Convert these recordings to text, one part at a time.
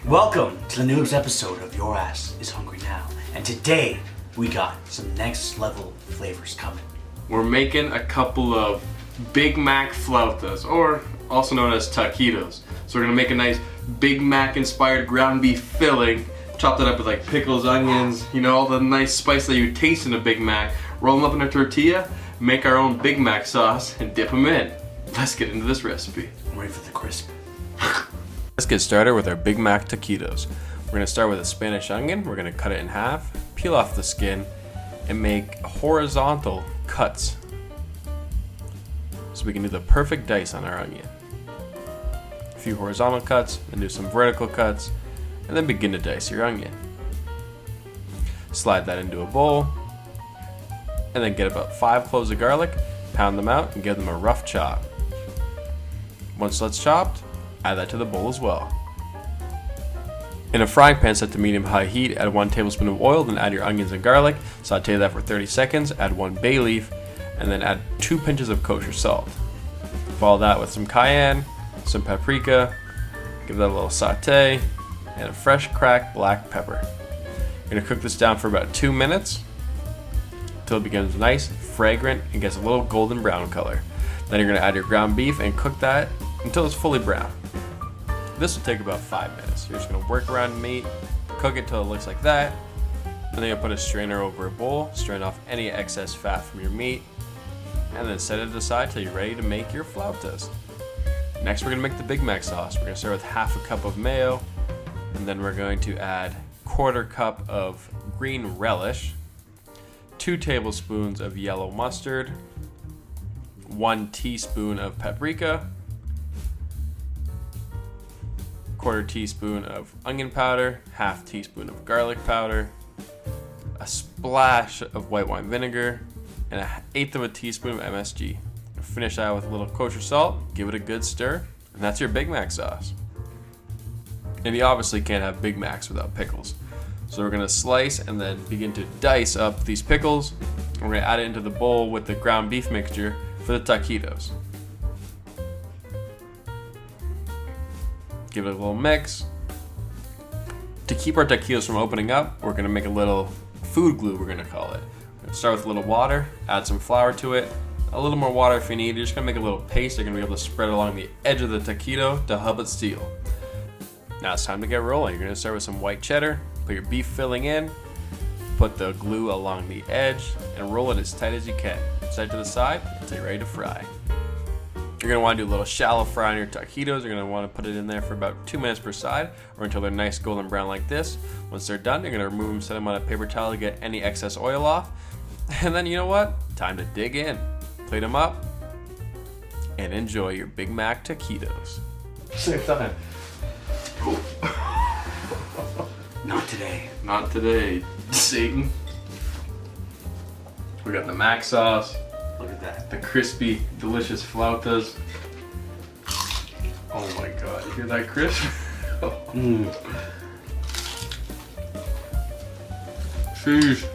Welcome to the newest episode of Your Ass is Hungry Now. And today, we got some next level flavors coming. We're making a couple of Big Mac flautas, or also known as taquitos. So we're gonna make a nice Big Mac inspired ground beef filling, chop that up with like pickles, onions, you know, all the nice spice that you taste in a Big Mac, roll them up in a tortilla, make our own Big Mac sauce, and dip them in. Let's get into this recipe. I'm ready for the crisp. Let's get started with our Big Mac taquitos. We're gonna start with a Spanish onion. We're gonna cut it in half, peel off the skin, and make horizontal cuts so we can do the perfect dice on our onion. A few horizontal cuts, and do some vertical cuts, and then begin to dice your onion. Slide that into a bowl, and then get about 5 cloves of garlic, pound them out, and give them a rough chop. Once that's chopped, add that to the bowl as well. In a frying pan set to medium-high heat, add 1 tablespoon of oil, then add your onions and garlic, saute that for 30 seconds, add 1 bay leaf, and then add 2 pinches of kosher salt. Follow that with some cayenne, some paprika, give that a little saute, and a fresh cracked black pepper. You're gonna cook this down for about 2 minutes until it becomes nice, fragrant, and gets a little golden brown color. Then you're gonna add your ground beef and cook that until it's fully brown. This will take about 5 minutes. You're just gonna work around the meat, cook it till it looks like that, and then you'll put a strainer over a bowl, strain off any excess fat from your meat, and then set it aside till you're ready to make your flautas. Next, we're gonna make the Big Mac sauce. We're gonna start with half a cup of mayo, and then we're going to add 1/4 cup of green relish, 2 tablespoons of yellow mustard, 1 teaspoon of paprika, 1/4 teaspoon of onion powder, 1/2 teaspoon of garlic powder, a splash of white wine vinegar, and 1/8 of a teaspoon of MSG. Finish that with a little kosher salt, give it a good stir, and that's your Big Mac sauce. And you obviously can't have Big Macs without pickles. So we're gonna slice and then begin to dice up these pickles. We're gonna add it into the bowl with the ground beef mixture for the taquitos. Give it a little mix. To keep our taquitos from opening up, we're gonna make a little food glue, we're gonna call it. We're gonna start with a little water, add some flour to it, a little more water if you need. You're just gonna make a little paste you're gonna be able to spread along the edge of the taquito to help it seal. Now it's time to get rolling. You're gonna start with some white cheddar, put your beef filling in, put the glue along the edge, and roll it as tight as you can. Set it to the side until you're ready to fry. You're gonna wanna do a little shallow fry on your taquitos. You're gonna wanna put it in there for about 2 minutes per side, or until they're nice golden brown like this. Once they're done, you're gonna remove them, set them on a paper towel to get any excess oil off. And then you know what? Time to dig in. Plate them up, and enjoy your Big Mac taquitos. Same time. Not today. Not today, Satan. We got the Mac sauce. Look at that. The crispy, delicious flautas. Oh my god, you hear that crisp? Sheesh.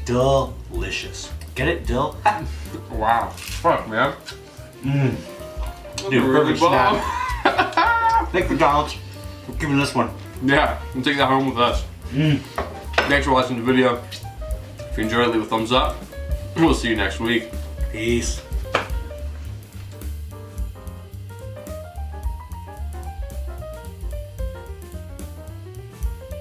Delicious. Get it, dill? Wow. Fuck, man. Dude, perfect snap. Thank McDonald's for giving this one. Yeah, and take that home with us. Thanks for watching the video. If you enjoyed it, leave a thumbs up. We'll see you next week. Peace.